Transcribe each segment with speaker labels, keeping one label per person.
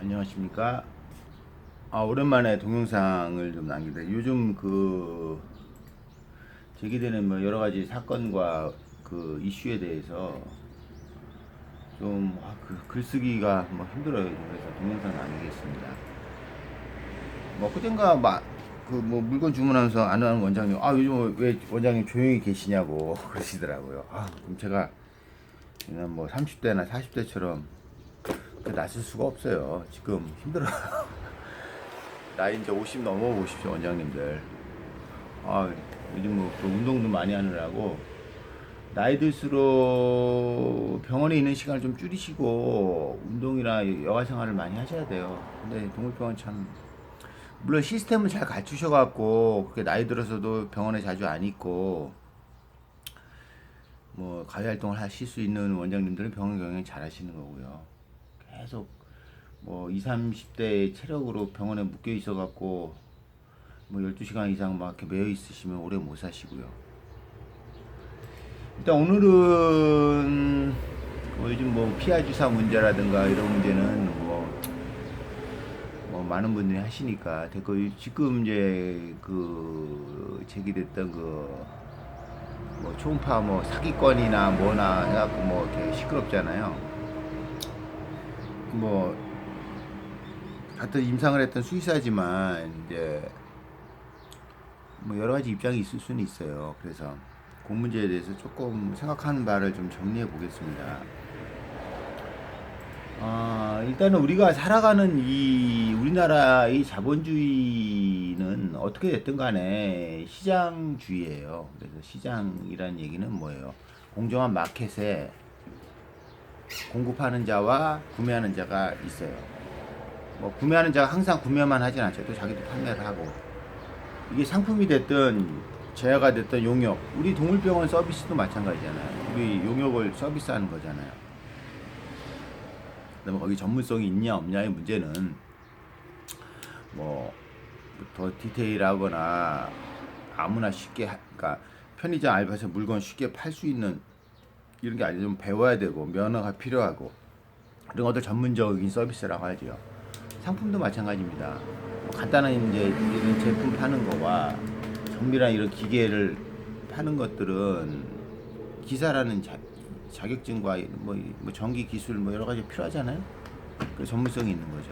Speaker 1: 안녕하십니까. 오랜만에 동영상을 좀 남긴다. 요즘 제기되는 뭐 여러 가지 사건과 그 이슈에 대해서 좀 글쓰기가 뭐 힘들어요. 그래서 동영상 남기겠습니다. 뭐 그땐가 뭐 물건 주문하면서 아는 원장님, 요즘 왜 원장님 조용히 계시냐고 그러시더라고요. 그럼 제가 그냥 뭐 30대나 40대처럼 나설 수가 없어요. 지금 힘들어요. 나이 이제 50 넘어보십시오, 원장님들. 아, 요즘 뭐또 운동도 많이 하느라고 나이 들수록 병원에 있는 시간을 좀 줄이시고 운동이나 여가 생활을 많이 하셔야 돼요. 근데 동물병원 참 물론 시스템을 잘 갖추셔갖고 그렇게 나이 들어서도 병원에 자주 안 있고 뭐 가외 활동을 하실 수 있는 원장님들은 병원 경영 잘 하시는 거고요. 계속 뭐 20, 30대 체력으로 병원에 묶여 있어갖고 뭐 12시간 이상 막 이렇게 매여 있으시면 오래 못 사시고요. 일단 오늘은 뭐 요즘 뭐 피하 주사 문제라든가 이런 문제는 뭐 많은 분들이 하시니까 됐고, 지금 이제 제기됐던 뭐 초음파 뭐 사기건이나 뭐나 해갖고 뭐 이렇게 시끄럽잖아요. 뭐 같은 임상을 했던 수의사지만 이제 뭐 여러 가지 입장이 있을 수는 있어요. 그래서 그 문제에 대해서 조금 생각하는 바를 좀 정리해 보겠습니다. 일단은 우리가 살아가는 이 우리나라의 자본주의는 어떻게 됐든 간에 시장주의예요. 그래서 시장이란 얘기는 뭐예요? 공정한 마켓에 공급하는 자와 구매하는 자가 있어요. 뭐 구매하는 자가 항상 구매만 하진 않죠. 또 자기도 판매를 하고. 이게 상품이 됐든 제야가 됐든 용역. 우리 동물병원 서비스도 마찬가지잖아요. 우리 용역을 서비스하는 거잖아요. 그다음에 거기 전문성이 있냐 없냐의 문제는 뭐 더 디테일하거나 아무나 쉽게 그러니까 편의점 알바에서 물건 쉽게 팔 수 있는 이런 게 아니라 좀 배워야 되고 면허가 필요하고 이런 것들 전문적인 서비스라고 하죠. 상품도 마찬가지입니다. 뭐 간단한 이제 이런 제품 파는 거와 정밀한 이런 기계를 파는 것들은 기사라는 자격증과 뭐 전기 기술 뭐 여러 가지 필요하잖아요. 그 전문성이 있는 거죠.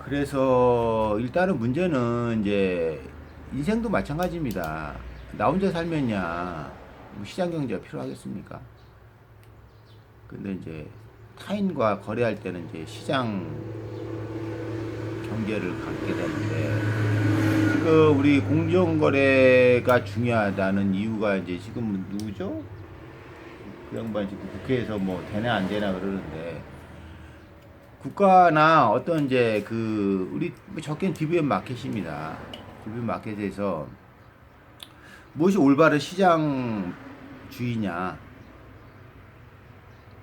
Speaker 1: 그래서 일단은 문제는 이제 인생도 마찬가지입니다. 나 혼자 살면야 뭐 시장 경제가 필요하겠습니까? 근데 이제 타인과 거래할 때는 이제 시장 경계를 갖게 되는데 지금 우리 공정거래가 중요하다는 이유가 이제 지금 누구죠? 그 양반 지금 국회에서 뭐 되나 안 되나 그러는데 국가나 어떤 이제 우리 적게는 DBM 마켓입니다. DBM 마켓에서 무엇이 올바른 시장주의냐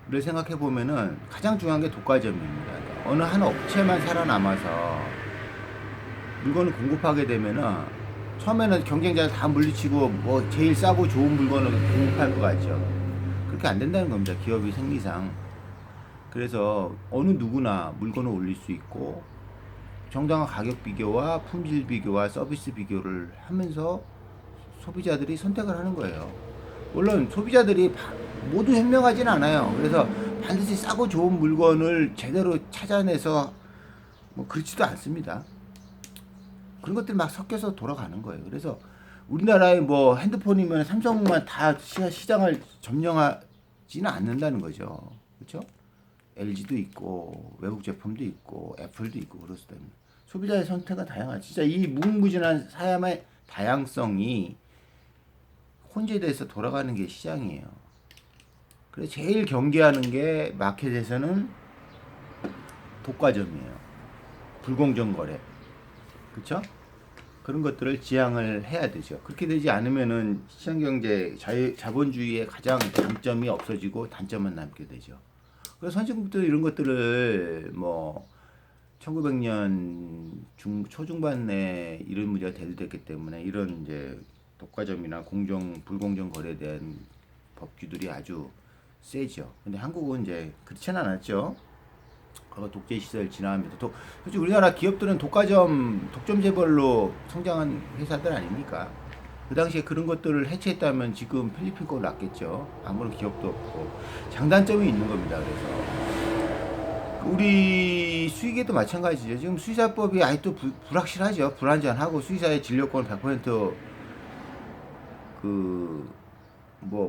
Speaker 1: 를 생각해 보면은 가장 중요한 게 독과점입니다. 그러니까 어느 한 업체만 살아남아서 물건을 공급하게 되면은 처음에는 경쟁자를 다 물리치고 뭐 제일 싸고 좋은 물건을 공급할 것 같죠. 그렇게 안 된다는 겁니다. 기업의 생리상. 그래서 어느 누구나 물건을 올릴 수 있고 정당한 가격 비교와 품질 비교와 서비스 비교를 하면서 소비자들이 선택을 하는 거예요. 물론 소비자들이 모두 현명하진 않아요. 그래서 반드시 싸고 좋은 물건을 제대로 찾아내서 뭐 그렇지도 않습니다. 그런 것들이 막 섞여서 돌아가는 거예요. 그래서 우리나라의 뭐 핸드폰이면 삼성만 다 시장을 점령하지는 않는다는 거죠. 그렇죠? LG도 있고 외국 제품도 있고 애플도 있고 그렇기 때문에 소비자의 선택은 다양하죠. 진짜 이 무궁무진한 사람의 다양성이 혼재돼서 돌아가는 게 시장이에요. 그래서 제일 경계하는 게 마켓에서는 독과점이에요. 불공정 거래. 그렇죠? 그런 것들을 지양을 해야 되죠. 그렇게 되지 않으면은 시장 경제 자본주의의 가장 장점이 없어지고 단점만 남게 되죠. 그래서 선진국도 이런 것들을 뭐 1900년 초중반에 이런 문제가 대두됐기 때문에 이런 이제 독과점이나 불공정 거래에 대한 법규들이 아주 세죠. 근데 한국은 이제 그렇지는 않았죠. 과거 독재 시절 지나면서 솔직히 우리나라 기업들은 독점 재벌로 성장한 회사들 아닙니까? 그 당시에 그런 것들을 해체했다면 지금 필리핀 거 낫겠죠. 아무런 기업도 없고 장단점이 있는 겁니다. 그래서 우리 수의계도 마찬가지죠. 지금 수의사법이 아직도 불확실하죠. 불안전하고 수의사의 진료권 100%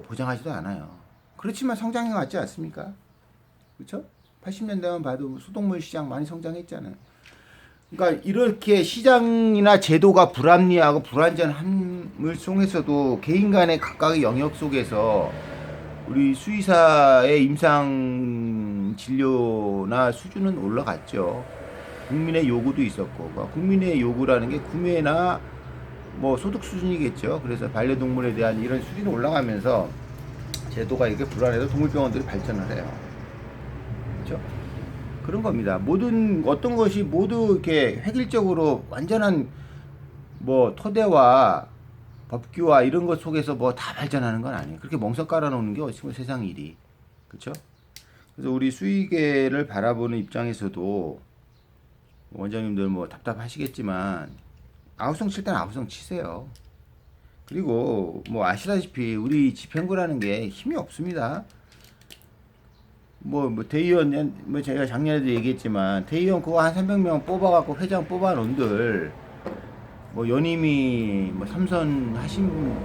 Speaker 1: 보장하지도 않아요. 그렇지만 성장해 왔지 않습니까? 그렇죠? 80년대만 봐도 수돗물 시장 많이 성장했잖아요. 그러니까 이렇게 시장이나 제도가 불합리하고 불안전함을 통해서도 개인 간의 각각의 영역 속에서 우리 수의사의 임상 진료나 수준은 올라갔죠. 국민의 요구도 있었고, 그러니까 국민의 요구라는 게 구매나 뭐 소득 수준이겠죠. 그래서 반려동물에 대한 이런 수준이 올라가면서 제도가 이렇게 불안해서 동물병원들이 발전을 해요. 그렇죠? 그런 겁니다. 어떤 것이 모두 이렇게 획일적으로 완전한 토대와 법규와 이런 것 속에서 다 발전하는 건 아니에요. 그렇게 멍석 깔아놓는 게 어찌 세상 일이. 그렇죠? 그래서 우리 수의계를 바라보는 입장에서도 원장님들 답답하시겠지만 아우성 칠 때는 아우성 치세요. 그리고 아시다시피 우리 집행부라는 게 힘이 없습니다. 대의원, 제가 작년에도 얘기했지만, 대의원 그거 한 300명 뽑아갖고 회장 뽑아놓은들, 연임이, 삼선 하신 분,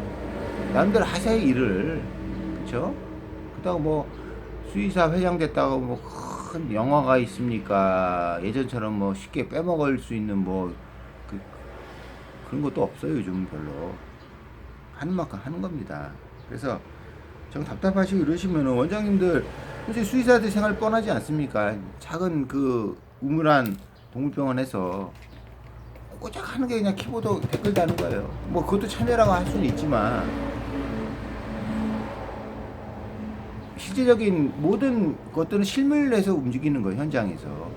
Speaker 1: 남들 하세요, 일을. 그쵸? 그렇다고 수의사 회장 됐다고 큰 영화가 있습니까? 예전처럼 쉽게 빼먹을 수 있는 그런 것도 없어요, 요즘은 별로. 하는 만큼 하는 겁니다. 그래서, 좀 답답하시고 이러시면은 원장님들 솔직히 수의사들 생활 뻔하지 않습니까? 작은 우물한 동물병원에서 꼬작 하는 게 그냥 키보드 댓글 다는 거예요. 그것도 참여라고 할 수는 있지만 실제적인 모든 것들은 실물을 해서 움직이는 거예요. 현장에서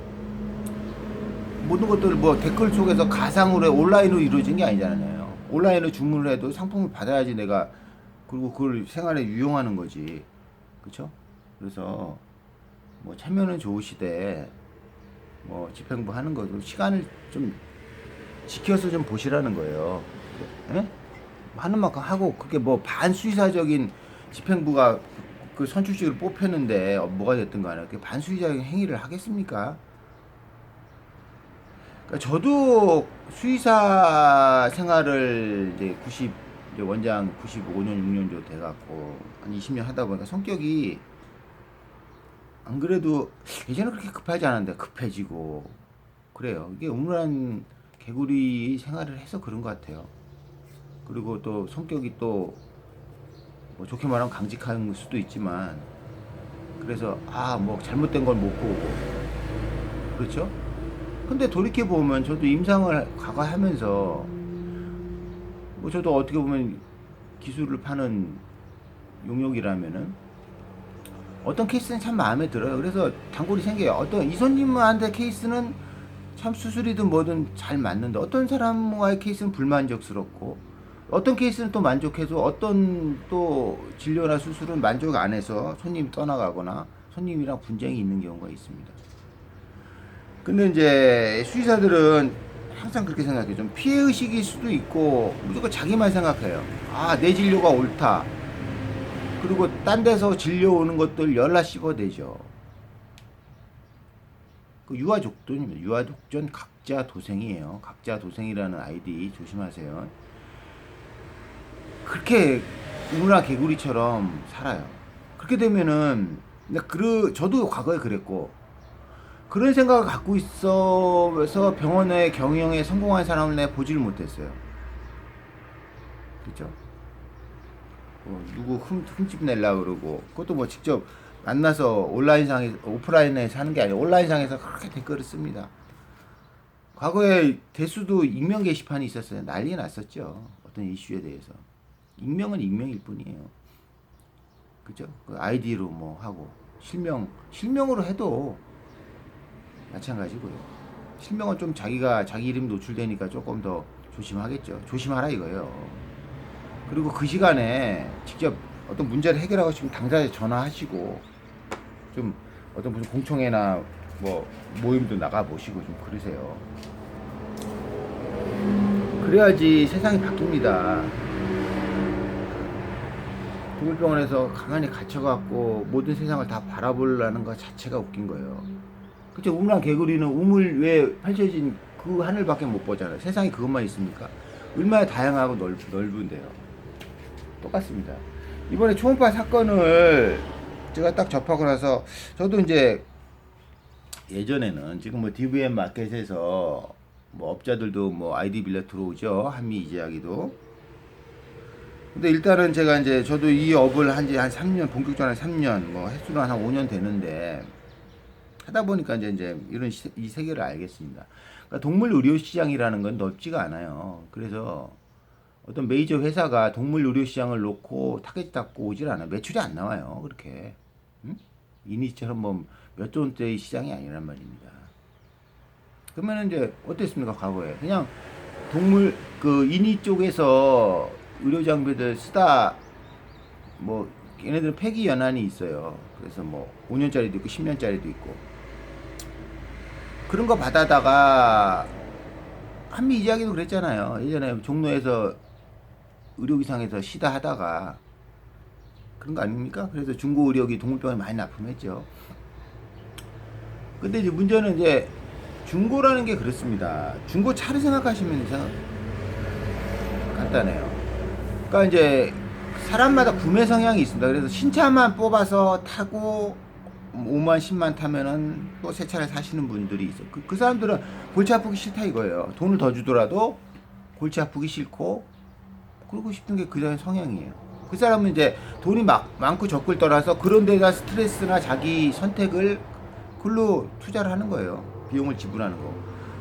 Speaker 1: 모든 것들을 댓글 속에서 가상으로 온라인으로 이루어진 게 아니잖아요. 온라인으로 주문을 해도 상품을 받아야지 내가 그리고 그걸 생활에 유용하는 거지. 그쵸? 그래서, 참여는 좋으시되, 집행부 하는 것도 시간을 좀 지켜서 좀 보시라는 거예요. 예? 하는 만큼 하고, 그게 반수의사적인 집행부가 그 선출직을 뽑혔는데, 뭐가 됐든 간에, 그게 반수의사적인 행위를 하겠습니까? 그러니까 저도 수의사 생활을 이제 원장 95년, 6년 정도 돼갖고, 한 20년 하다 보니까 성격이, 안 그래도 예전에 그렇게 급하지 않았는데 급해지고, 그래요. 이게 우물한 개구리 생활을 해서 그런 것 같아요. 그리고 또 성격이 또, 좋게 말하면 강직한 수도 있지만, 그래서, 잘못된 걸 못 보고, 그렇죠? 근데 돌이켜보면 저도 임상을 과거하면서, 저도 어떻게 보면 기술을 파는 용역이라면은 어떤 케이스는 참 마음에 들어요. 그래서 단골이 생겨요. 어떤 이손님한테 케이스는 참 수술이든 뭐든 잘 맞는데 어떤 사람과의 케이스는 불만족스럽고 어떤 케이스는 또 만족해서 어떤 또 진료나 수술은 만족 안 해서 손님이 떠나가거나 손님이랑 분쟁이 있는 경우가 있습니다. 근데 이제 수의사들은 항상 그렇게 생각해요. 좀 피해의식일 수도 있고 무조건 자기만 생각해요. 내 진료가 옳다. 그리고 딴 데서 진료 오는 것들 열라 씹어대죠. 유아독존입니다. 유아독존 각자 도생이에요. 각자 도생이라는 아이디 조심하세요. 그렇게 우물아 개구리처럼 살아요. 그렇게 되면은 저도 과거에 그랬고 그런 생각을 갖고 있어서 병원의 경영에 성공한 사람을 내가 보지를 못했어요. 그렇죠? 누구 흠집 내려고 그러고 그것도 직접 만나서 오프라인에서 하는 게 아니라 온라인상에서 그렇게 댓글을 씁니다. 과거에 대수도 익명 게시판이 있었어요. 난리 났었죠. 어떤 이슈에 대해서. 익명은 익명일 뿐이에요. 그죠? 그 아이디로 하고 실명으로 해도 마찬가지고요. 실명은 좀 자기 이름 노출되니까 조금 더 조심하겠죠. 조심하라 이거예요. 그리고 그 시간에 직접 어떤 문제를 해결하고 싶으면 당사자에 전화하시고 좀 어떤 무슨 공청회나 뭐 모임도 나가 보시고 좀 그러세요. 그래야지 세상이 바뀝니다. 동물병원에서 가만히 갇혀갖고 모든 세상을 다 바라보려는 것 자체가 웃긴 거예요. 그쵸? 우물랑 개구리는 우물 위에 펼쳐진 그 하늘밖에 못 보잖아요. 세상에 그것만 있습니까? 얼마나 다양하고 넓은데요. 똑같습니다. 이번에 초음파 사건을 제가 딱 접하고 나서 저도 이제 예전에는 지금 뭐 DVM 마켓에서 뭐 업자들도 뭐 아이디 빌려 들어오죠. 한미 이제야기도. 근데 일단은 제가 이제 저도 이 업을 한지 한 3년, 본격적으로 한 3년, 뭐 횟수로 한 5년 되는데 하다 보니까 이제 이런 이 세계를 알겠습니다. 그러니까 동물 의료 시장이라는 건 넓지가 않아요. 그래서 어떤 메이저 회사가 동물 의료 시장을 놓고 타겟 잡고 오질 않아요. 매출이 안 나와요. 그렇게. 응? 이니처럼 뭐 몇 조 원대의 시장이 아니란 말입니다. 그러면 이제 어땠습니까? 과거에. 그냥 동물 그 이니 쪽에서 의료 장비들 쓰다 뭐 얘네들은 폐기 연한이 있어요. 그래서 뭐 5년짜리도 있고 10년짜리도 있고 그런 거 받아다가 한미 이야기도 그랬잖아요. 예전에 종로에서 의료기상에서 시다 하다가 그런 거 아닙니까? 그래서 중고 의료기 동물병원에 많이 납품했죠. 근데 이제 문제는 이제 중고라는 게 그렇습니다. 중고차를 생각하시면 간단해요. 그러니까 이제 사람마다 구매 성향이 있습니다. 그래서 신차만 뽑아서 타고 5만 10만 타면은 또 새 차를 사시는 분들이 있어요. 그 사람들은 골치 아프기 싫다 이거예요. 돈을 더 주더라도 골치 아프기 싫고 그러고 싶은 게 그 사람의 성향이에요. 그 사람은 이제 돈이 많고 적을 떠나서 그런 데다 스트레스나 자기 선택을 그걸로 투자를 하는 거예요. 비용을 지불하는 거.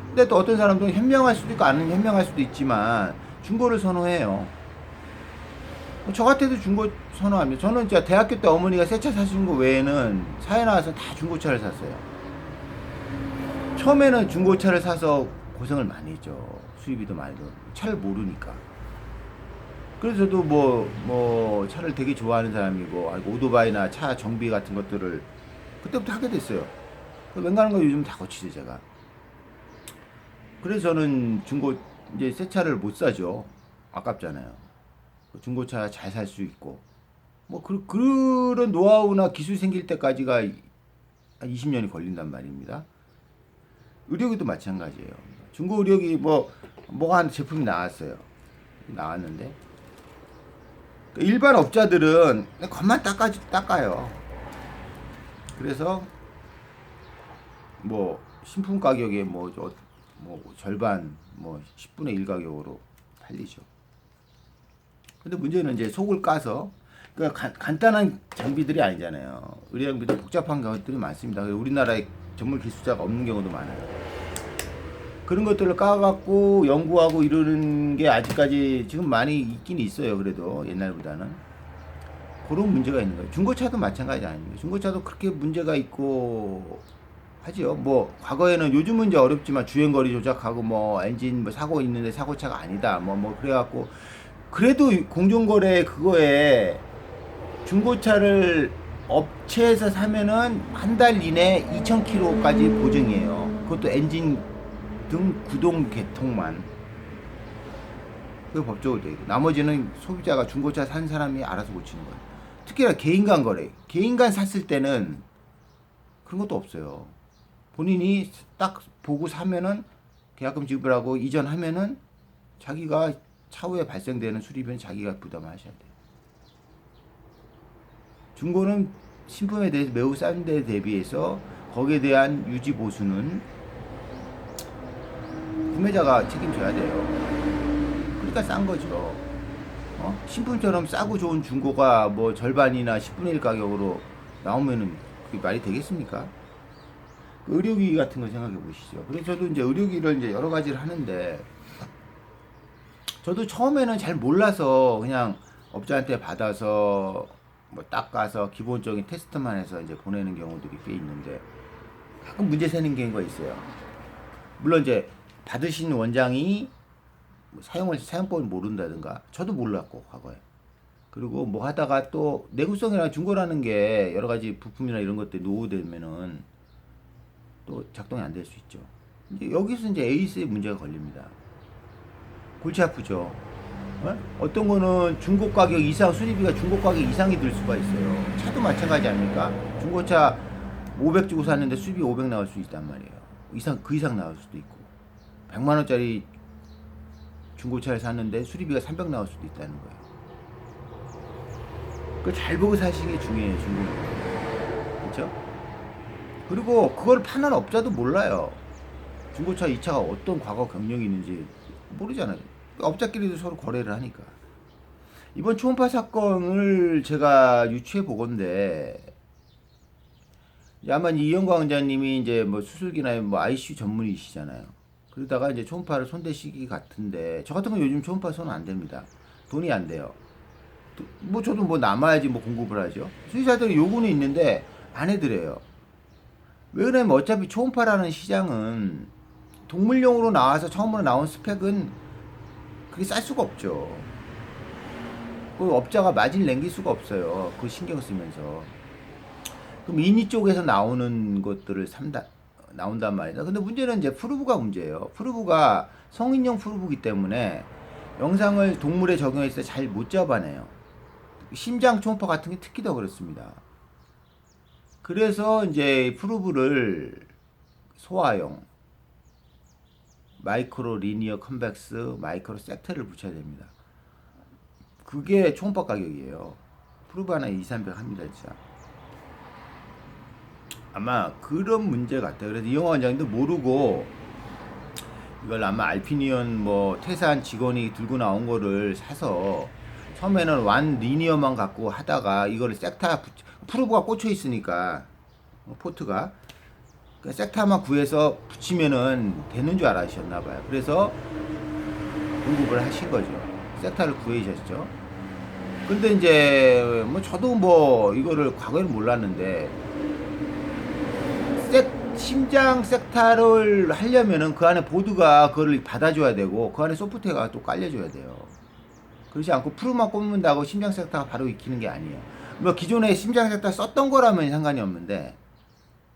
Speaker 1: 근데 또 어떤 사람들은 현명할 수도 있고 안 현명할 수도 있지만 중고를 선호해요. 저 같아도 중고 선호합니다. 저는 진짜 대학교 때 어머니가 새 차 사주는 거 외에는 사회 나와서 다 중고차를 샀어요. 처음에는 중고차를 사서 고생을 많이 했죠. 수입이 더 많이 들어. 차를 모르니까. 그래서 저도 뭐 차를 되게 좋아하는 사람이고 오토바이나 차 정비 같은 것들을 그때부터 하게 됐어요. 웬간한 거 요즘 다 고치죠 제가. 그래서 저는 중고 이제 새 차를 못 사죠. 아깝잖아요. 중고차 잘 살 수 있고 뭐 그런 노하우나 기술이 생길 때까지가 한 20년이 걸린단 말입니다. 의료기도 마찬가지예요. 중고 의료기 뭐가 한 제품이 나왔어요. 나왔는데 일반 업자들은 겉만 닦아요. 그래서 뭐 신품 가격에 뭐 절반 뭐 10분의 1 가격으로 팔리죠. 근데 문제는 이제 속을 까서 그러니까 간단한 장비들이 아니잖아요. 의료 장비도 복잡한 것들이 많습니다. 우리나라에 전문 기술자가 없는 경우도 많아요. 그런 것들을 까갖고 연구하고 이러는 게 아직까지 지금 많이 있긴 있어요. 그래도 옛날보다는 그런 문제가 있는 거예요. 중고차도 마찬가지 아닙니까? 중고차도 그렇게 문제가 있고 하지요. 뭐 과거에는 요즘은 이제 어렵지만 주행거리 조작하고 뭐 엔진 뭐 사고 있는데 사고차가 아니다. 뭐 그래갖고 그래도 공정거래 그거에 중고차를 업체에서 사면은 한 달 이내 2,000km까지 보증이에요. 그것도 엔진 등 구동 개통만. 그게 법적으로 돼 있고 나머지는 소비자가 중고차 산 사람이 알아서 고치는 거예요. 특히나 개인 간 거래. 개인 간 샀을 때는 그런 것도 없어요. 본인이 딱 보고 사면은 계약금 지불하고 이전하면은 자기가 차후에 발생되는 수리비는 자기가 부담하셔야 돼요. 중고는 신품에 대해서 매우 싼 데 대비해서 거기에 대한 유지 보수는 구매자가 책임져야 돼요. 그러니까 싼 거죠. 신품처럼 싸고 좋은 중고가 뭐 절반이나 10분의 1 가격으로 나오면은 그게 말이 되겠습니까? 의료기 같은 거 생각해 보시죠. 그래서 저도 이제 의료기를 이제 여러 가지를 하는데 저도 처음에는 잘 몰라서 그냥 업자한테 받아서 뭐 닦아서 기본적인 테스트만 해서 이제 보내는 경우들이 꽤 있는데 가끔 문제 생기는 경우가 있어요. 물론 이제 받으신 원장이 뭐 사용법을 모른다든가 저도 몰랐고 과거에 그리고 뭐 하다가 또 내구성이랑 중고라는 게 여러 가지 부품이나 이런 것들 노후되면은 또 작동이 안 될 수 있죠. 이제 여기서 이제 에이스의 문제가 걸립니다. 골치 아프죠. 어떤 거는 중고 가격 이상, 수리비가 중고 가격 이상이 들 수가 있어요. 차도 마찬가지 아닙니까? 중고차 500 주고 샀는데 수리비 500 나올 수 있단 말이에요. 그 이상 나올 수도 있고. 100만 원짜리 중고차를 샀는데 수리비가 300 나올 수도 있다는 거예요. 그걸 잘 보고 사시는 게 중요해요, 중고는. 그렇죠? 그리고 그걸 파는 업자도 몰라요. 중고차 이 차가 어떤 과거 경력이 있는지 모르잖아요. 업자끼리도 서로 거래를 하니까. 이번 초음파 사건을 제가 유추해 보건데, 아마 이영광 원장님이 이제 뭐 수술기나 뭐 ICU 전문이시잖아요. 그러다가 이제 초음파를 손대시기 같은데, 저 같은 건 요즘 초음파 손 안 됩니다. 돈이 안 돼요. 뭐 저도 뭐 남아야지 뭐 공급을 하죠. 수의사들이 요구는 있는데 안 해드려요. 왜 그러냐면 어차피 초음파라는 시장은 동물용으로 나와서 처음으로 나온 스펙은 그게 쌀 수가 없죠. 그 업자가 마진 남길 수가 없어요. 그 신경 쓰면서. 그럼 인위 쪽에서 나오는 것들을 나온단 말이다. 근데 문제는 이제 프루브가 문제예요. 프루브가 성인용 프루브기 때문에 영상을 동물에 적용했을 때 잘 못 잡아내요. 심장 초음파 같은 게 특히 더 그렇습니다. 그래서 이제 프루브를 소화용, 마이크로 리니어 컨벡스, 마이크로 섹터를 붙여야 됩니다. 그게 초음파 가격이에요. 프루브 하나 2,300 합니다, 진짜. 아마 그런 문제 같아요. 그래서 이영화 원장님도 모르고 이걸 아마 알피니언 뭐 퇴사한 직원이 들고 나온 거를 사서 처음에는 완 리니어만 갖고 하다가 이거를 프루브가 꽂혀 있으니까 포트가 섹타만 구해서 붙이면은 되는 줄 알았셨나 봐요. 그래서 공급을 하신 거죠. 섹타를 구해주셨죠. 근데 이제 뭐 저도 뭐 이거를 과거에는 몰랐는데 심장 섹타를 하려면은 그 안에 보드가 그걸 받아줘야 되고 그 안에 소프트웨어가 또 깔려줘야 돼요. 그렇지 않고 프루만 꼽는다고 심장 섹타가 바로 익히는 게 아니에요. 뭐 기존에 심장 섹타 썼던 거라면 상관이 없는데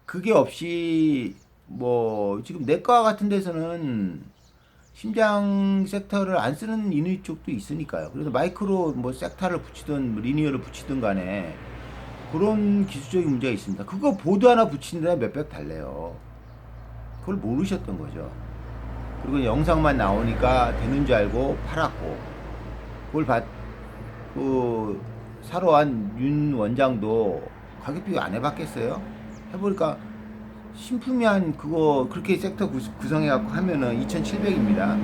Speaker 1: 그게 없이 뭐 지금 내과 같은 데서는 심장 섹터를 안 쓰는 인의 쪽도 있으니까요. 그래서 마이크로 뭐 섹타를 붙이든 리니어를 붙이든 간에 그런 기술적인 문제가 있습니다. 그거 보드 하나 붙이는데 몇백 달래요. 그걸 모르셨던 거죠. 그리고 영상만 나오니까 되는 줄 알고 팔았고 그걸 사러 온 윤 원장도 가격 비교 안 해봤겠어요? 해보니까 신품이 한 그거 그렇게 섹터 구성해갖고 하면은 2,700입니다.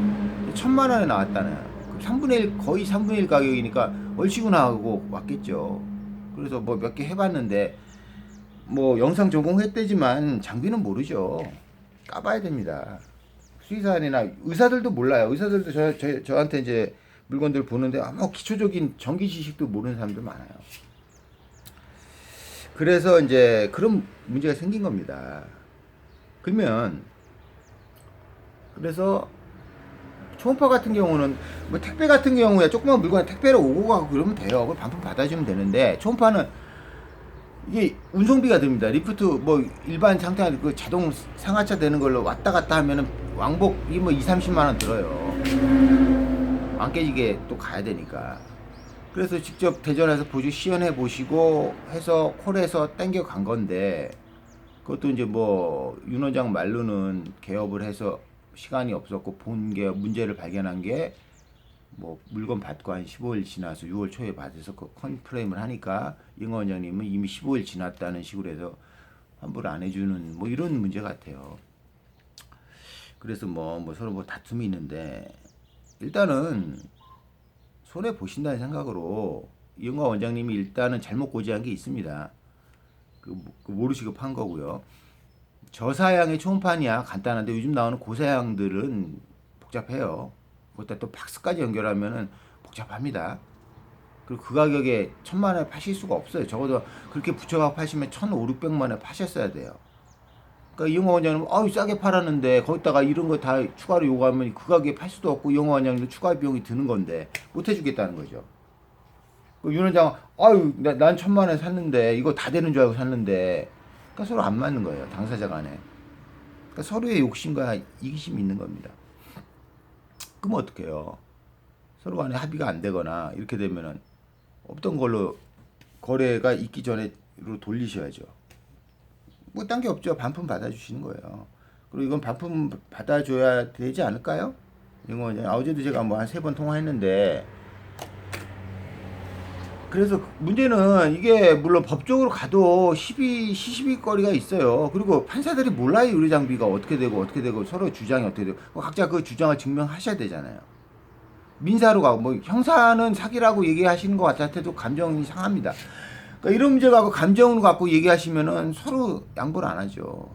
Speaker 1: 1,000만 원에 나왔다는. 3분의 1, 거의 3분의 1 가격이니까 얼씨구나 하고 왔겠죠. 그래서 뭐 몇 개 해봤는데 뭐 영상 전공했대지만 장비는 모르죠. 까봐야 됩니다. 수의사나 의사들도 몰라요. 의사들도 저한테 이제 물건들 보는데 아마 기초적인 전기 지식도 모르는 사람들 많아요. 그래서 이제 그런 문제가 생긴 겁니다. 그래서 초음파 같은 경우는 뭐 택배 같은 경우에 조그만 물건 택배를 오고 가고 그러면 돼요. 그걸 반품 받아주면 되는데 초음파는 이게 운송비가 듭니다. 리프트 뭐 일반 상태 그 자동 상하차 되는 걸로 왔다 갔다 하면은 왕복이 뭐 2, 30만 원 들어요. 안 깨지게 또 가야 되니까. 그래서 직접 대전에서 보조 시연해 보시고 해서 콜에서 땡겨 간 건데 그것도 이제 뭐 윤 원장 말로는 개업을 해서 시간이 없었고 본 게 문제를 발견한 게 뭐 물건 받고 한 15일 지나서 6월 초에 받아서 그 컨프레임을 하니까 임 원장님은 이미 15일 지났다는 식으로 해서 환불을 안 해주는 뭐 이런 문제 같아요. 그래서 뭐 서로 뭐 다툼이 있는데 일단은 손해 보신다는 생각으로 이영화 원장님이 일단은 잘못 고지한 게 있습니다. 그 모르시고 판 거고요. 저사양의 초음파냐 간단한데 요즘 나오는 고사양들은 복잡해요. 거기다 또 팍스까지 연결하면은 복잡합니다. 그리고 그 가격에 1,000만 원에 파실 수가 없어요. 적어도 그렇게 붙여갖고 파시면 1,500, 600만 원에 파셨어야 돼요. 그러니까 이영화 원장님은 싸게 팔았는데 거기다가 이런 거 다 추가로 요구하면 그 가격에 팔 수도 없고 이영화 원장님도 추가 비용이 드는 건데 못 해주겠다는 거죠. 윤 원장은 난 1,000만 원에 샀는데 이거 다 되는 줄 알고 샀는데 그러니까 서로 안 맞는 거예요. 당사자 간에. 그러니까 서로의 욕심과 이기심이 있는 겁니다. 그럼 어떡해요? 서로 간에 합의가 안 되거나 이렇게 되면은 없던 걸로 거래가 있기 전에로 돌리셔야죠. 뭐 딴 게 없죠. 반품 받아주시는 거예요. 그리고 이건 반품 받아줘야 되지 않을까요? 이거 어제도 제가 뭐 한 3번 통화했는데, 그래서 문제는 이게 물론 법적으로 가도 시시비거리가 있어요. 그리고 판사들이 몰라요. 의료 장비가 어떻게 되고 서로 주장이 어떻게 되고 각자 그 주장을 증명하셔야 되잖아요. 민사로 가고 뭐 형사는 사기라고 얘기하시는 것 같아도 감정이 상합니다. 그러니까 이런 문제 갖고 감정을 갖고 얘기하시면은 서로 양보를 안 하죠.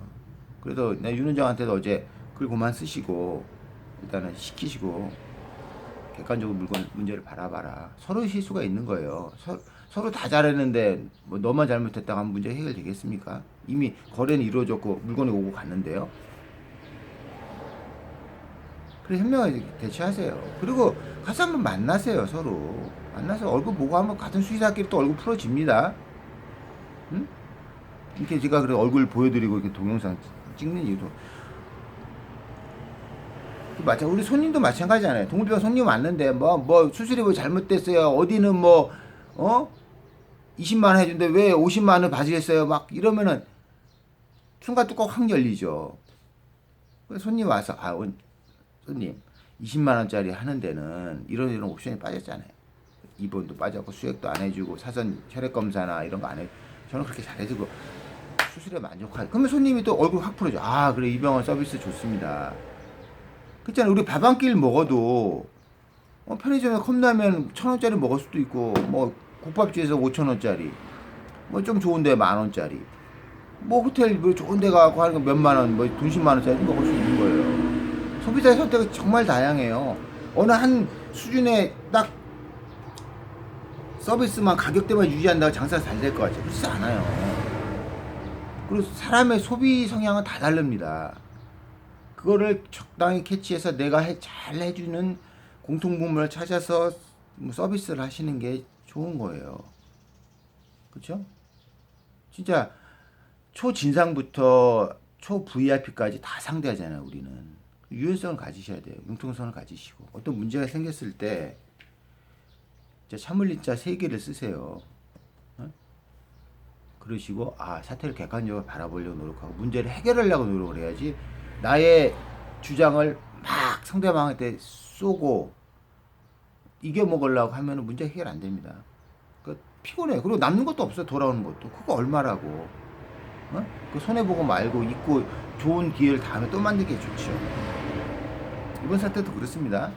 Speaker 1: 그래서 내가 윤 원장한테도 어제 글 그만 쓰시고 일단은 시키시고 객관적으로 문제를 바라봐라. 서로 실수가 있는 거예요. 서로 다 잘했는데 뭐 너만 잘못했다고 하면 문제 해결되겠습니까? 이미 거래는 이루어졌고 물건이 오고 갔는데요. 그래서 현명하게 대처하세요. 그리고 가서 한번 만나세요. 서로 만나서 얼굴 보고 한번 같은 수의사끼리 또 얼굴 풀어집니다. 응? 이렇게 제가 그래 얼굴 보여드리고 이렇게 동영상 찍는 이유도 우리 손님도 마찬가지잖아요. 동물병원 손님 왔는데 뭐 수술이 뭐 잘못됐어요. 어디는 뭐 20만 원 해준데 왜 50만 원을 받으겠어요? 막 이러면은 순간 뚜껑 확 열리죠. 손님 와서 손님 20만 원짜리 하는 데는 이런 옵션이 빠졌잖아요. 입원도 빠졌고 수액도 안 해주고 사전 혈액 검사나 이런 거 안 해. 저는 그렇게 잘해주고 수술에 만족하죠. 그러면 손님이 또 얼굴 확 풀어줘. 그래 이 병원 서비스 좋습니다. 그렇잖아요. 우리 밥 한 끼를 먹어도 편의점에 컵라면 1,000원짜리 먹을 수도 있고 뭐 국밥집에서 5,000원짜리 뭐 좀 좋은데 10,000원짜리 뭐 호텔 뭐 좋은 데 가고 하는 거 몇만 원, 뭐 돈 10만 원짜리 먹을 수 있는 거예요. 소비자의 선택은 정말 다양해요. 어느 한 수준의 딱 서비스만 가격대만 유지한다고 장사가 잘 될 것 같죠? 그렇지 않아요. 그리고 사람의 소비 성향은 다 다릅니다. 그거를 적당히 캐치해서 내가 잘 해주는 공통분모를 찾아서 서비스를 하시는 게 좋은 거예요. 그렇죠? 진짜 초진상부터 초 VIP까지 다 상대하잖아요. 우리는 유연성을 가지셔야 돼요. 융통성을 가지시고 어떤 문제가 생겼을 때 참을린자 3개를 쓰세요. 그러시고 사태를 객관적으로 바라보려고 노력하고 문제를 해결하려고 노력을 해야지 나의 주장을 막 상대방한테 쏘고 이겨먹으려고 하면 문제 해결 안 됩니다. 피곤해요. 그리고 남는 것도 없어요. 돌아오는 것도. 그거 얼마라고. 그 손해보고 말고 있고 좋은 기회를 다음에 또 만들기 좋죠. 이번 사태도 그렇습니다.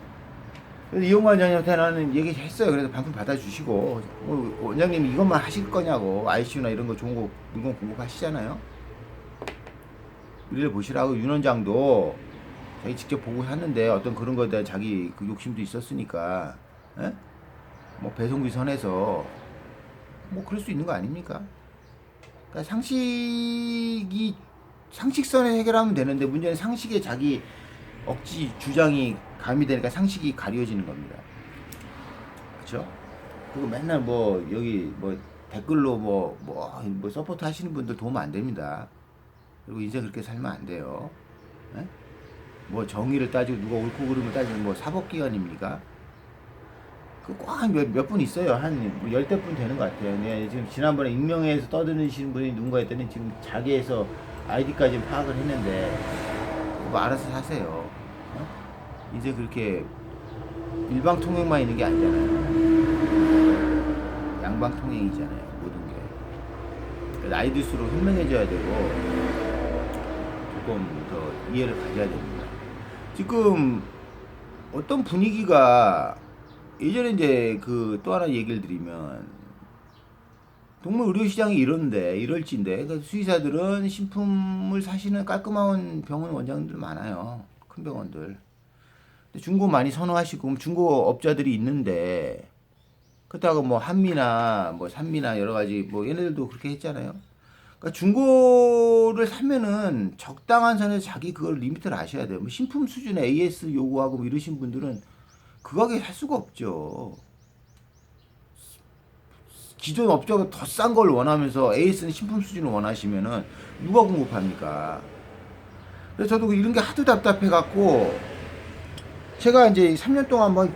Speaker 1: 그래서 이용관 원장님한테 나는 얘기했어요. 그래서 반품 받아주시고 원장님 이것만 하실 거냐고 ICU나 이런 거 좋은 거 물건 공급하시잖아요. 우리를 보시라고 윤 원장도 자기 직접 보고 샀는데 어떤 그런 거에 대한 자기 그 욕심도 있었으니까 뭐 배송비 선에서 뭐 그럴 수 있는 거 아닙니까? 그러니까 상식선에 해결하면 되는데 문제는 상식에 자기 억지 주장이 가미되니까 상식이 가려지는 겁니다. 그렇죠? 그리고 맨날 뭐 여기 뭐 댓글로 뭐 서포트 하시는 분들 도움 안 됩니다. 그리고 인생 그렇게 살면 안 돼요. 뭐 정의를 따지고 누가 옳고 그름을 따지고 뭐 사법기관입니까? 몇 분 있어요. 한 10대 분 되는 것 같아요. 네, 지금 지난번에 익명에서 떠드시는 분이 누군가 했더니 지금 자기에서 아이디까지 파악을 했는데 뭐 알아서 사세요. 이제 그렇게 일방통행만 있는 게 아니잖아요. 양방통행이잖아요. 모든 게. 나이 들수록 현명해져야 되고 조금 더 이해를 가져야 됩니다. 지금 어떤 분위기가 예전에 이제 또 하나 얘기를 드리면 동물 의료 시장이 이럴지인데 그러니까 수의사들은 신품을 사시는 깔끔한 병원 원장들 많아요. 큰 병원들. 근데 중고 많이 선호하시고 중고 업자들이 있는데 그렇다고 뭐 한미나 뭐 산미나 여러 가지 뭐 얘네들도 그렇게 했잖아요. 그러니까 중고를 사면은 적당한 선에서 자기 그걸 리미트를 아셔야 돼요. 뭐 신품 수준의 AS 요구하고 뭐 이러신 분들은 그 가격에 살 수가 없죠. 기존 업자가 더 싼 걸 원하면서 AS는 신품 수준을 원하시면은 누가 공급합니까? 그래서 저도 이런 게 하도 답답해갖고, 제가 이제 3년 동안 뭐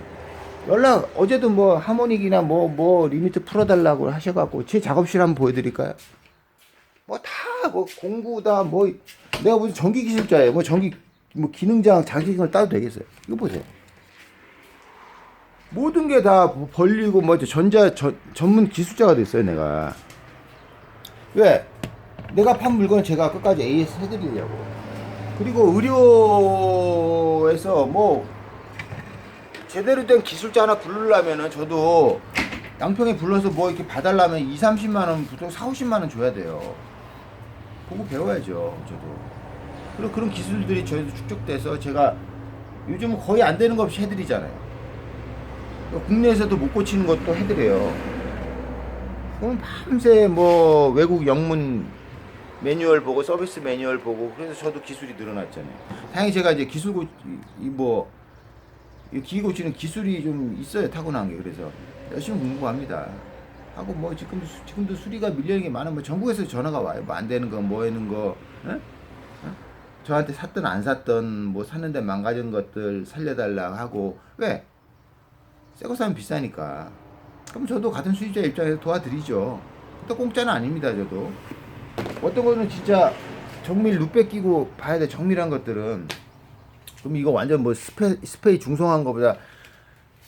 Speaker 1: 어제도 뭐 하모닉이나 뭐 리미트 풀어달라고 하셔갖고, 제 작업실 한번 보여드릴까요? 뭐 다 뭐 공구다, 뭐 내가 무슨 전기 기술자예요. 뭐 전기 뭐 기능장 자격증을 따도 되겠어요. 이거 보세요. 모든 게 다 벌리고 뭐 전문 기술자가 됐어요, 내가. 왜? 내가 판 물건 제가 끝까지 AS 해드리려고. 그리고 의료에서 뭐 제대로 된 기술자 하나 부르려면은 저도 양평에 불러서 뭐 이렇게 봐달라면 2, 30만 원, 보통 4, 50만 원 줘야 돼요. 보고 배워야죠, 저도. 그리고 그런 기술들이 저희도 축적돼서 제가 요즘은 거의 안 되는 거 없이 해드리잖아요. 국내에서도 못 고치는 것도 해드려요. 그럼 밤새 뭐 외국 영문 매뉴얼 보고 서비스 매뉴얼 보고, 그래서 저도 기술이 늘어났잖아요. 다행히 제가 이제 이 기계 고치는 기술이 좀 있어요, 타고난 게. 그래서 열심히 공부합니다. 하고 뭐 지금도 수리가 밀리는 게 많아. 뭐 전국에서 전화가 와요. 뭐 안 되는 거, 뭐 하는 거, 에? 저한테 샀든 안 샀든 뭐 샀는데 망가진 것들 살려달라 하고. 왜? 새 거 사면 비싸니까. 그럼 저도 같은 수입자 입장에서 도와드리죠. 또 공짜는 아닙니다, 저도. 어떤 거는 진짜 정밀 루pe 끼고 봐야 돼. 정밀한 것들은. 그럼 이거 완전 뭐 스페이 중성한 거보다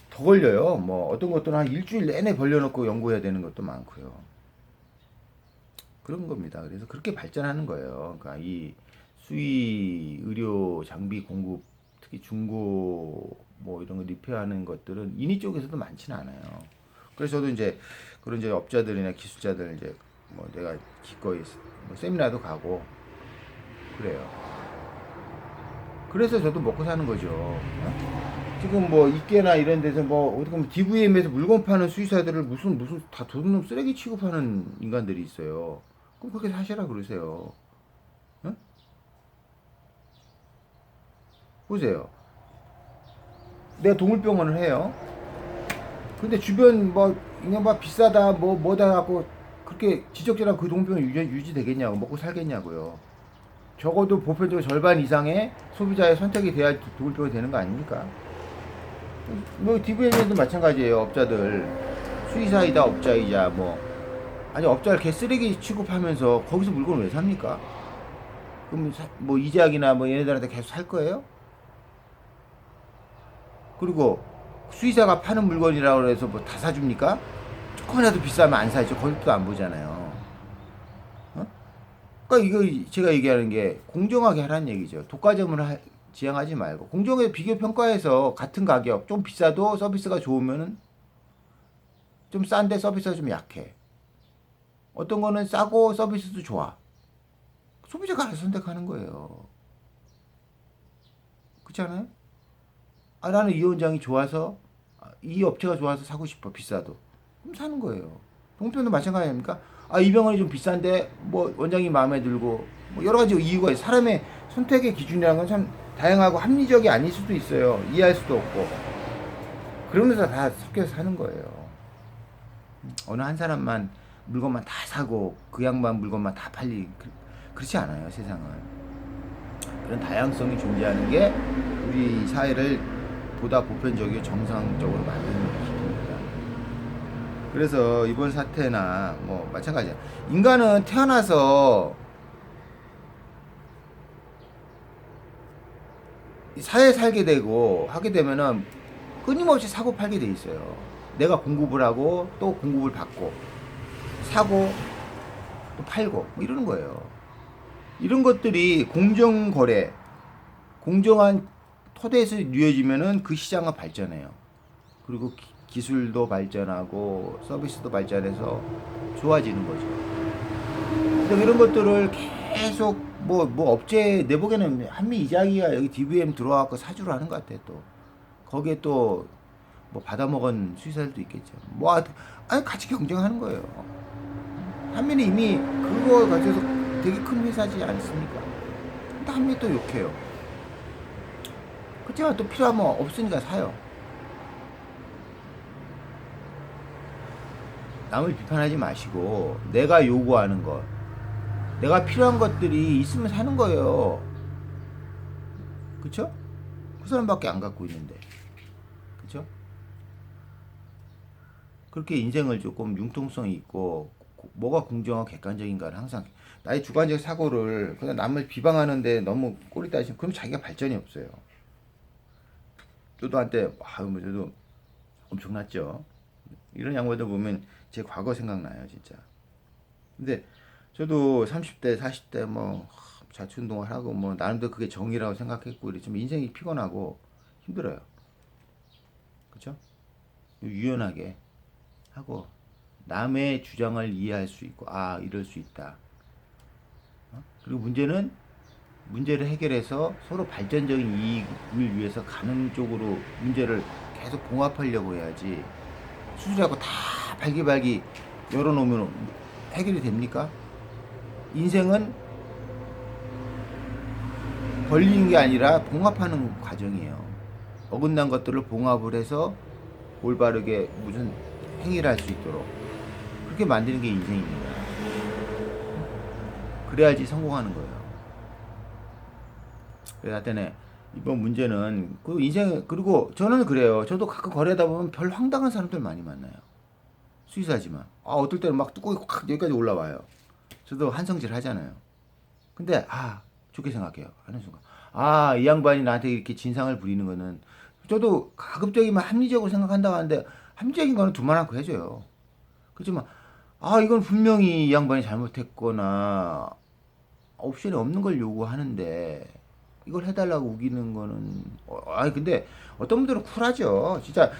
Speaker 1: 더 걸려요. 뭐 어떤 것들은 한 일주일 내내 벌려놓고 연구해야 되는 것도 많고요. 그런 겁니다. 그래서 그렇게 발전하는 거예요. 그러니까 이 수의 의료 장비 공급, 특히 중고 뭐 이런 거 리페어하는 것들은 인위 쪽에서도 많지는 않아요. 그래서 저도 이제 그런 이제 업자들이나 기술자들 이제 뭐 내가 기꺼이 뭐 세미나도 가고 그래요. 그래서 저도 먹고 사는 거죠. 지금 뭐 이케나 이런 데서 뭐 어떻게 보면 DVM에서 물건 파는 수의사들을 무슨 다 도둑놈 쓰레기 취급하는 인간들이 있어요. 그럼 그렇게 사시라 그러세요. 응? 보세요. 내가 동물병원을 해요. 근데 주변 뭐 그냥 막 비싸다 뭐다 갖고 그렇게 지적질하면 그 동물병원 유지되겠냐고, 먹고 살겠냐고요. 적어도 보편적으로 절반 이상의 소비자의 선택이 돼야 동물병원이 되는 거 아닙니까? 뭐 DVM에도 마찬가지예요. 업자들 수의사이다 업자이자 뭐, 아니 업자를 개 쓰레기 취급하면서 거기서 물건을 왜 삽니까? 그럼 뭐 이작이나 뭐 얘네들한테 계속 살 거예요? 그리고 수의사가 파는 물건이라고 해서 뭐 다 사줍니까? 조금이라도 비싸면 안 사죠. 거기도 안 보잖아요. 어? 그러니까 이거 제가 얘기하는 게 공정하게 하라는 얘기죠. 독과점을 지향하지 말고 공정하게 비교 평가해서 같은 가격 좀 비싸도 서비스가 좋으면은 좀 싼데 서비스가 좀 약해. 어떤 거는 싸고 서비스도 좋아. 소비자가 알아서 선택하는 거예요. 그렇지 않아요? 아, 나는 이 원장이 좋아서, 이 업체가 좋아서 사고 싶어, 비싸도. 그럼 사는 거예요. 동편도 마찬가지 아닙니까? 아, 이 병원이 좀 비싼데 뭐 원장이 마음에 들고 뭐 여러 가지 이유가 있어요. 사람의 선택의 기준이라는 건 참 다양하고 합리적이 아닐 수도 있어요. 이해할 수도 없고. 그러면서 다 섞여서 사는 거예요. 어느 한 사람만 물건만 다 사고 그 양반 물건만 다 그렇지 않아요, 세상은. 그런 다양성이 존재하는 게 우리 사회를 보다 보편적이고 정상적으로 만드는 기준입니다. 그래서 이번 사태나 뭐 마찬가지야. 인간은 태어나서 사회에 살게 되고 하게 되면은 끊임없이 사고 팔게 돼 있어요. 내가 공급을 하고 또 공급을 받고 사고 또 팔고 뭐 이러는 거예요. 이런 것들이 공정거래, 공정한 토대에서 이루어지면은 그 시장은 발전해요. 그리고 기술도 발전하고 서비스도 발전해서 좋아지는 거죠. 근데 이런 것들을 계속 뭐 업체, 내 보기에는 한미 이자기가 여기 DVM 들어와갖고 사주를 하는 것 같아. 또 거기에 또 뭐 받아먹은 수의사들도 있겠죠. 뭐 아니 같이 경쟁하는 거예요. 한미는 이미 그거 가지고서 되게 큰 회사지 않습니까? 근데 한미 또 욕해요. 그렇지만 또 필요하면 없으니까 사요. 남을 비판하지 마시고 내가 요구하는 것, 내가 필요한 것들이 있으면 사는 거예요. 그쵸? 그 사람밖에 안 갖고 있는데. 그쵸? 그렇게 인생을 조금 융통성이 있고 뭐가 공정하고 객관적인가를 항상 나의 주관적 사고를 그냥 남을 비방하는데 너무 꼬리 따지면 그럼 자기가 발전이 없어요. 저도 한때 뭐 저도 엄청났죠. 이런 양반들 보면 제 과거 생각나요, 진짜. 근데 저도 30대, 40대 뭐 자충동을 하고 뭐 나름대로 그게 정의라고 생각했고 이랬지만 인생이 피곤하고 힘들어요. 그쵸? 유연하게 하고 남의 주장을 이해할 수 있고 아 이럴 수 있다. 그리고 문제를 해결해서 서로 발전적인 이익을 위해서 가는 쪽으로 문제를 계속 봉합하려고 해야지 수술하고 다 발기발기 열어놓으면 해결이 됩니까? 인생은 벌리는 게 아니라 봉합하는 과정이에요. 어긋난 것들을 봉합을 해서 올바르게 무슨 행위를 할 수 있도록 그렇게 만드는 게 인생입니다. 그래야지 성공하는 거예요. 그래서 하여튼 이번 문제는 그 인생 그리고 저는 그래요. 저도 가끔 거래하다 보면 별 황당한 사람들 많이 만나요. 수의사지만 어떨 때는 막 뚜껑이 확 여기까지 올라와요. 저도 한성질 하잖아요. 근데 좋게 생각해요. 하는 순간 이 양반이 나한테 이렇게 진상을 부리는 거는 저도 가급적이면 합리적으로 생각한다고 하는데 합리적인 거는 두말 않고 해줘요. 그렇지만 이건 분명히 이 양반이 잘못했거나 옵션이 없는 걸 요구하는데 이걸 해달라고 우기는 거는 근데 어떤 분들은 쿨하죠. 진짜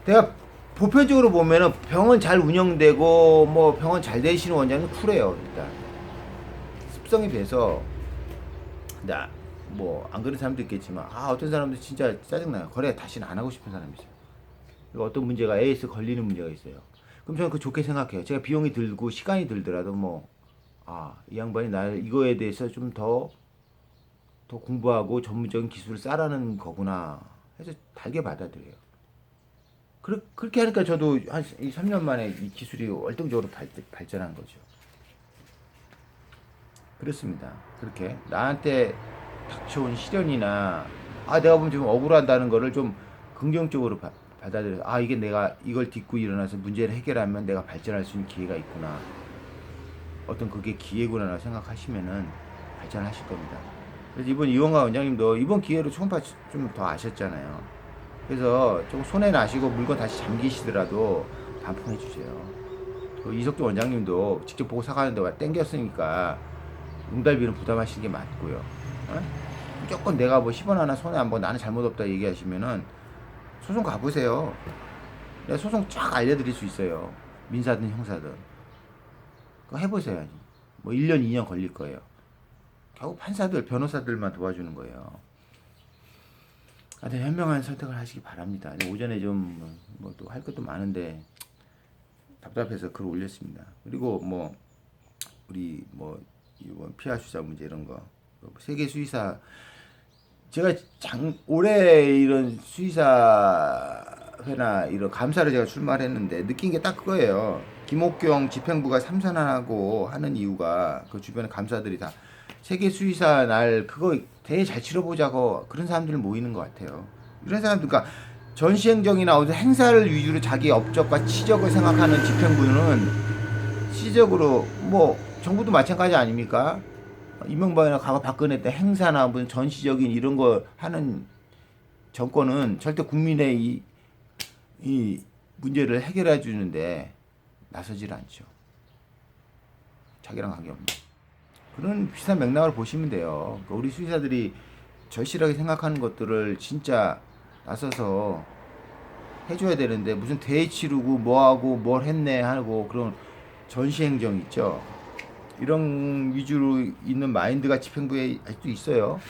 Speaker 1: 내가 보편적으로 보면은 병원 잘 운영되고 뭐 병원 잘 되시는 원장은 쿨해요. 일단 습성이 배서 나 뭐 안 그런 사람도 있겠지만 어떤 사람들 진짜 짜증나요. 거래 다시는 안 하고 싶은 사람이 있어요. 그리고 어떤 문제가 AS 걸리는 문제가 있어요. 그럼 저는 그 좋게 생각해요. 제가 비용이 들고 시간이 들더라도 이 양반이 나를 이거에 대해서 좀 더 공부하고 전문적인 기술을 쌓라는 거구나 해서 달게 받아들여요. 그렇게 하니까 저도 한 3년 만에 이 기술이 월등적으로 발전한 거죠. 그렇습니다. 그렇게 나한테 닥쳐온 시련이나 내가 보면 좀 억울하다는 거를 좀 긍정적으로 받아들여서 이게 내가 이걸 딛고 일어나서 문제를 해결하면 내가 발전할 수 있는 기회가 있구나. 어떤 그게 기회구나 생각하시면은 발전하실 겁니다. 그래서 이번 이원가 원장님도 이번 기회로 초음파 좀 더 아셨잖아요. 그래서 좀 손해 나시고 물건 다시 잠기시더라도 반품해 주세요. 그 이석도 원장님도 직접 보고 사가는데 땡겼으니까 응달비는 부담하시는 게 맞고요. 무조건 내가 뭐 10원 하나 손해 안 보고 나는 잘못 없다 얘기하시면은 소송 가보세요. 내가 소송 쫙 알려드릴 수 있어요. 민사든 형사든. 그거 해보세요. 뭐 1년, 2년 걸릴 거예요. 결국 판사들, 변호사들만 도와주는 거예요. 현명한 선택을 하시기 바랍니다. 오전에 좀 뭐 또 할 것도 많은데 답답해서 글 올렸습니다. 그리고 뭐 우리 뭐 이번 피하 수사 문제 이런 거 세계 수의사 제가 올해 이런 수의사회나 이런 감사를 제가 출마했는데 느낀 게 딱 그거예요. 김옥경 집행부가 삼선하고 하는 이유가 그 주변에 감사들이 다 세계 수의사 날 그거 되게 잘 치러보자고 그런 사람들 모이는 것 같아요. 이런 사람들 그러니까 전시행정이나 어떤 행사를 위주로 자기 업적과 치적을 생각하는 집행부는 시적으로 뭐 정부도 마찬가지 아닙니까? 이명박이나 과거 박근혜 때 행사나 무슨 전시적인 이런 거 하는 정권은 절대 국민의 이 문제를 해결해 주는데 나서질 않죠. 자기랑 관계없는. 그런 비슷한 맥락을 보시면 돼요. 그러니까 우리 수의사들이 절실하게 생각하는 것들을 진짜 나서서 해줘야 되는데 무슨 대회 치르고 뭐하고 뭘 했네 하고 그런 전시행정 있죠. 이런 위주로 있는 마인드가 집행부에 아직도 있어요.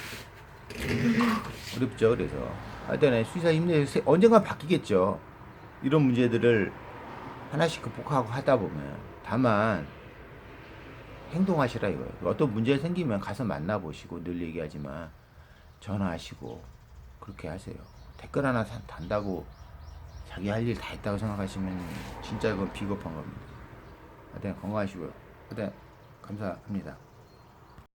Speaker 1: 어렵죠. 그래서 하여튼 수의사 힘내서 언젠가 바뀌겠죠. 이런 문제들을 하나씩 극복하고 하다 보면 다만 행동하시라 이거예요. 어떤 문제 생기면 가서 만나보시고 늘 얘기하지만 전화하시고 그렇게 하세요. 댓글 하나 단다고 자기 할 일 다 했다고 생각하시면 진짜 그건 비겁한 겁니다. 하여튼 건강하시고요. 하여튼 감사합니다.